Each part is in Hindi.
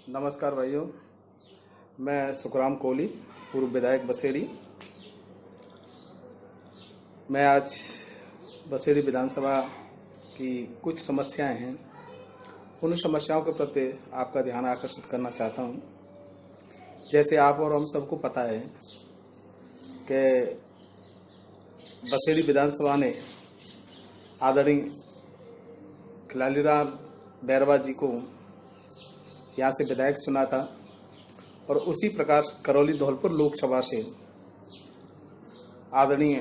नमस्कार भाइयों, मैं सुखराम कोहली, पूर्व विधायक बसेड़ी। मैं आज बसेड़ी विधानसभा की कुछ समस्याएं हैं, उन समस्याओं के प्रति आपका ध्यान आकर्षित करना चाहता हूं। जैसे आप और हम सबको पता है कि बसेड़ी विधानसभा ने आदरणीय खिलाड़ीराम बैरवा जी को यहाँ से विधायक चुना था और उसी प्रकार करौली धौलपुर लोकसभा से आदरणीय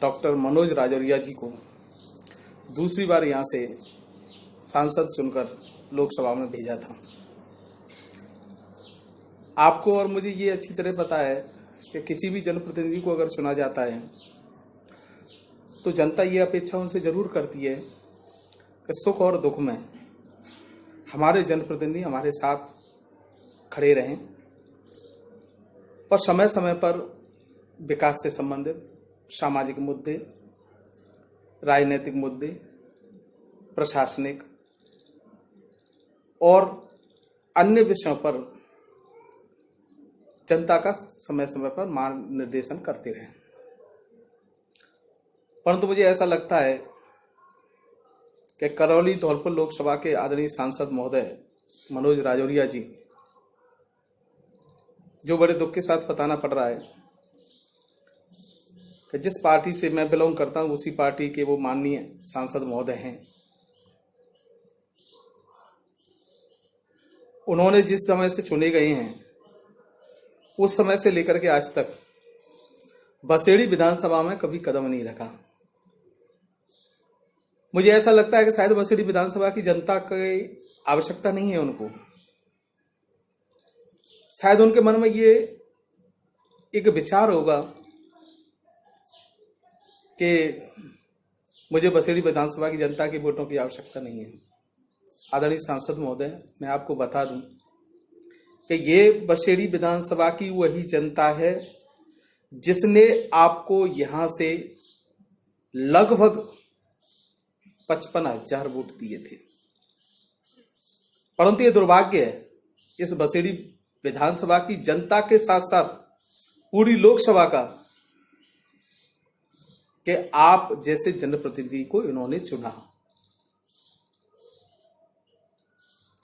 डॉक्टर मनोज राजौरिया जी को दूसरी बार यहाँ से सांसद चुनकर लोकसभा में भेजा था। आपको और मुझे ये अच्छी तरह पता है कि किसी भी जनप्रतिनिधि को अगर चुना जाता है तो जनता ये अपेक्षा उनसे जरूर करती है कि सुख और दुख में हमारे जनप्रतिनिधि हमारे साथ खड़े रहें और समय समय पर विकास से संबंधित सामाजिक मुद्दे, राजनीतिक मुद्दे, प्रशासनिक और अन्य विषयों पर जनता का समय समय पर मार्गनिर्देशन करते रहें। परंतु मुझे ऐसा लगता है कि करौली धौलपुर लोकसभा के आदरणीय सांसद महोदय मनोज राजौरिया जी, जो बड़े दुख के साथ बताना पड़ रहा है कि जिस पार्टी से मैं बिलोंग करता हूं उसी पार्टी के वो माननीय सांसद महोदय हैं। उन्होंने जिस समय से चुने गए हैं उस समय से लेकर के आज तक बसेड़ी विधानसभा में कभी कदम नहीं रखा। मुझे ऐसा लगता है कि शायद बसेड़ी विधानसभा की जनता की आवश्यकता नहीं है उनको। शायद उनके मन में ये एक विचार होगा कि मुझे बसेड़ी विधानसभा की जनता की वोटों की आवश्यकता नहीं है। आदरणीय सांसद महोदय, मैं आपको बता दूं कि ये बसेड़ी विधानसभा की वही जनता है जिसने आपको यहां से लगभग 55,000 वोट दिए थे। परंतु ये दुर्भाग्य है इस बसेड़ी विधानसभा की जनता के साथ साथ पूरी लोकसभा का कि आप जैसे जनप्रतिनिधि को इन्होंने चुना।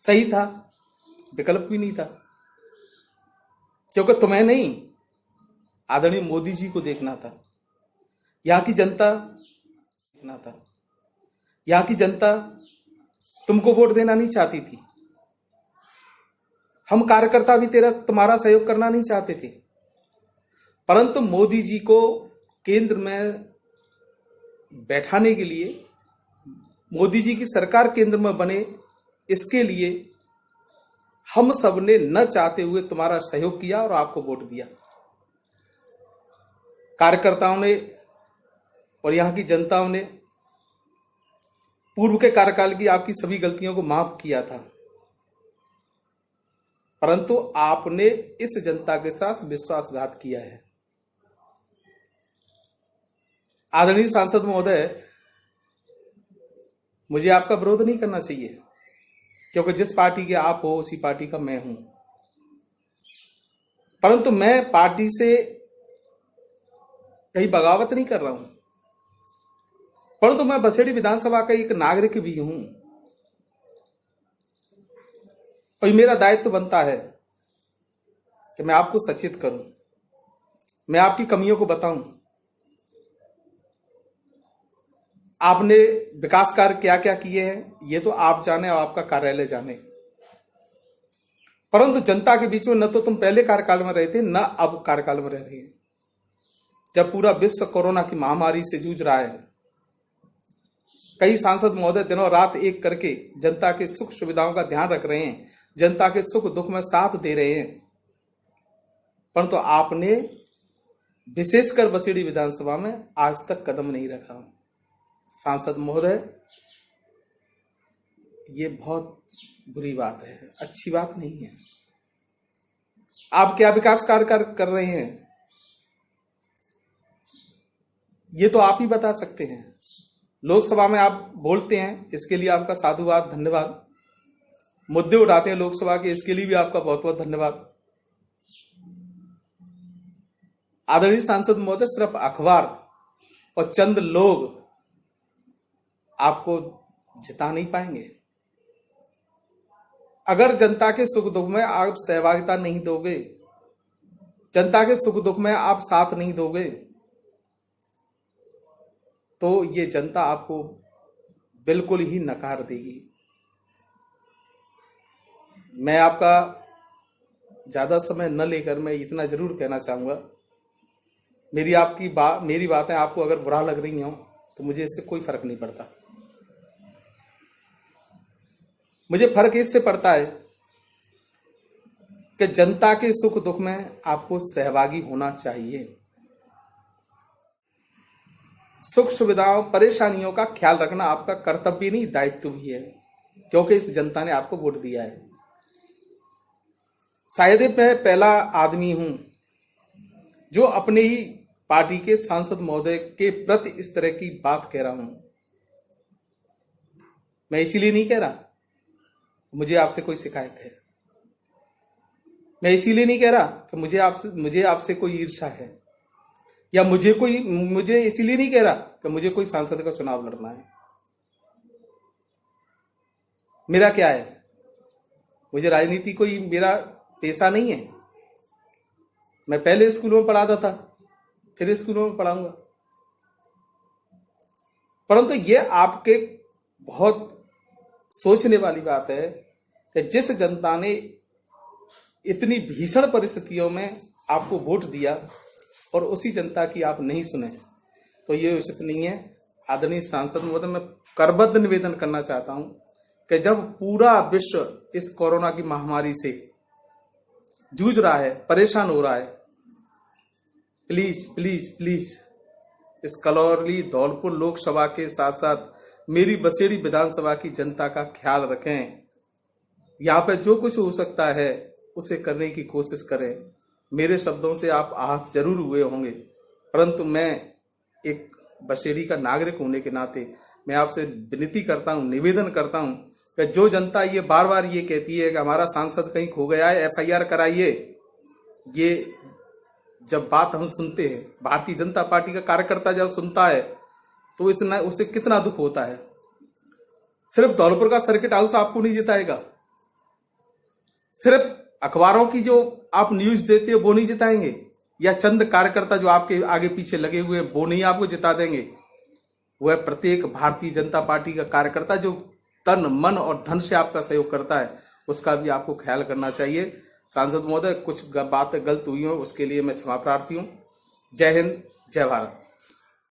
सही था, विकल्प भी नहीं था, क्योंकि तुम्हें नहीं आदरणीय मोदी जी को देखना था। यहां की जनता देखना था। यहां की जनता तुमको वोट देना नहीं चाहती थी। हम कार्यकर्ता भी तुम्हारा सहयोग करना नहीं चाहते थे, परंतु मोदी जी को केंद्र में बैठाने के लिए, मोदी जी की सरकार केंद्र में बने, इसके लिए हम सब ने न चाहते हुए तुम्हारा सहयोग किया और आपको वोट दिया। कार्यकर्ताओं ने और यहां की जनताओं ने पूर्व के कार्यकाल की आपकी सभी गलतियों को माफ किया था, परंतु आपने इस जनता के साथ विश्वासघात किया है। आदरणीय सांसद महोदय, मुझे आपका विरोध नहीं करना चाहिए, क्योंकि जिस पार्टी के आप हो उसी पार्टी का मैं हूं। परंतु मैं पार्टी से कहीं बगावत नहीं कर रहा हूं, परंतु मैं बसेड़ी विधानसभा का एक नागरिक भी हूं और मेरा दायित्व बनता है कि मैं आपको सचेत करूं, मैं आपकी कमियों को बताऊं। आपने विकास कार्य क्या क्या किए हैं ये तो आप जाने और आपका कार्यालय जाने, परंतु जनता के बीच में न तो तुम पहले कार्यकाल में रहे थे न अब कार्यकाल में रह रहे हैं। जब पूरा विश्व कोरोना की महामारी से जूझ रहा है, कई सांसद महोदय दिनों रात एक करके जनता के सुख सुविधाओं का ध्यान रख रहे हैं, जनता के सुख दुख में साथ दे रहे हैं, परंतु आपने विशेषकर बसेड़ी विधानसभा में आज तक कदम नहीं रखा। सांसद महोदय, ये बहुत बुरी बात है, अच्छी बात नहीं है। आप क्या विकास कार्य कर रहे हैं ये तो आप ही बता सकते हैं। लोकसभा में आप बोलते हैं, इसके लिए आपका साधुवाद, धन्यवाद। मुद्दे उठाते हैं लोकसभा के, इसके लिए भी आपका बहुत बहुत धन्यवाद। आदरणीय सांसद महोदय, सिर्फ अखबार और चंद लोग आपको जिता नहीं पाएंगे। अगर जनता के सुख दुख में आप सहभागिता नहीं दोगे, जनता के सुख दुख में आप साथ नहीं दोगे, तो ये जनता आपको बिल्कुल ही नकार देगी। मैं आपका ज्यादा समय न लेकर मैं इतना जरूर कहना चाहूंगा, मेरी बातें आपको अगर बुरा लग रही हो तो मुझे इससे कोई फर्क नहीं पड़ता। मुझे फर्क इससे पड़ता है कि जनता के सुख दुख में आपको सहभागी होना चाहिए। सुख सुविधाओं परेशानियों का ख्याल रखना आपका कर्तव्य नहीं, दायित्व भी है, क्योंकि इस जनता ने आपको वोट दिया है। शायद मैं पहला आदमी हूं जो अपने ही पार्टी के सांसद महोदय के प्रति इस तरह की बात कह रहा हूं। मैं इसीलिए नहीं कह रहा मुझे आपसे कोई शिकायत है, मैं इसीलिए नहीं कह रहा कि मुझे आपसे कोई ईर्ष्या है, या मुझे इसीलिए नहीं कह रहा कि मुझे कोई सांसद का चुनाव लड़ना है। मेरा क्या है, मुझे राजनीति कोई मेरा पेशा नहीं है। मैं पहले स्कूलों में पढ़ाता था, फिर स्कूलों में पढ़ाऊंगा, परंतु यह आपके बहुत सोचने वाली बात है कि जिस जनता ने इतनी भीषण परिस्थितियों में आपको वोट दिया और उसी जनता की आप नहीं सुने, तो ये उचित नहीं है। आदरणीय सांसद महोदय, मैं करबद्ध निवेदन करना चाहता हूं कि जब पूरा विश्व इस कोरोना की महामारी से जूझ रहा है, परेशान हो रहा है, प्लीज प्लीज प्लीज इस कलौली धौलपुर लोकसभा के साथ साथ मेरी बसेड़ी विधानसभा की जनता का ख्याल रखें। यहाँ पे जो कुछ हो सकता है उसे करने की कोशिश करें। मेरे शब्दों से आप आहत जरूर हुए होंगे, परंतु मैं एक बसेड़ी का नागरिक होने के नाते मैं आपसे विनती करता हूँ, निवेदन करता हूँ कि जो जनता ये बार बार ये कहती है कि हमारा सांसद कहीं खो गया है, FIR कराइए, ये जब बात हम सुनते हैं, भारतीय जनता पार्टी का कार्यकर्ता जब सुनता है तो उसे कितना दुख होता है। सिर्फ धौलपुर का सर्किट हाउस आपको नहीं जिताएगा, सिर्फ अखबारों की जो आप न्यूज देते हो वो नहीं जिताएंगे, या चंद कार्यकर्ता जो आपके आगे पीछे लगे हुए हैं वो नहीं आपको जिता देंगे। वह प्रत्येक भारतीय जनता पार्टी का कार्यकर्ता जो तन मन और धन से आपका सहयोग करता है, उसका भी आपको ख्याल करना चाहिए। सांसद महोदय, कुछ बातें गलत हुई हो उसके लिए मैं क्षमा प्रार्थी हूँ। जय हिंद, जय भारत।